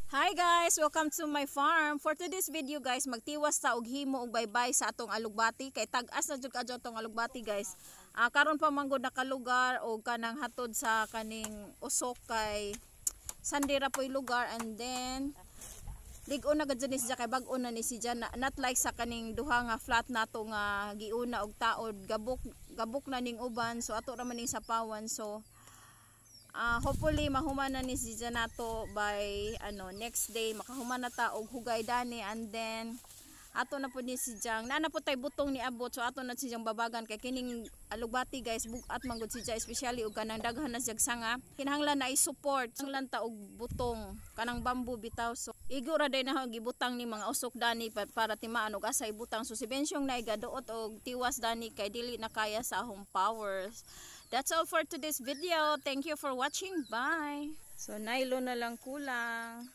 Hi guys, welcome to my farm. For today's video guys, magtiwas ta og himo og baybay sa atong alugbati kay tag-as na jud kadto atong alugbati guys. Karon pa manggod nakalugar og kanang hatod sa kaning usok kay sandira po'y lugar, and then lig-on na gud ni siya kay bag-o na ni siya, not like sa kaning duha nga flat nato nga giuna og taod, gabok na ning uban, so ato ra man ning sapawan. So hopefully mahuman na ni siya nato by next day, makahuman na ta og hugay dani, and then ato na po ni siya na po tay butong ni abot, so ato na siyang babagan kay kining alugbati guys bugat man gud siya, especially og kanang daghan na siya sanga, kinahanglan na i-support kinahanglan ta og butong kanang bamboo bitaw. So igura day na gibutang ni mga usok dani para timaan og asa ibutang, so si Bensyong na igaduot og tiwas dani kay dili na kaya sa home powers. That's all for today's video. Thank you for watching. Bye. So nylon na lang kulang.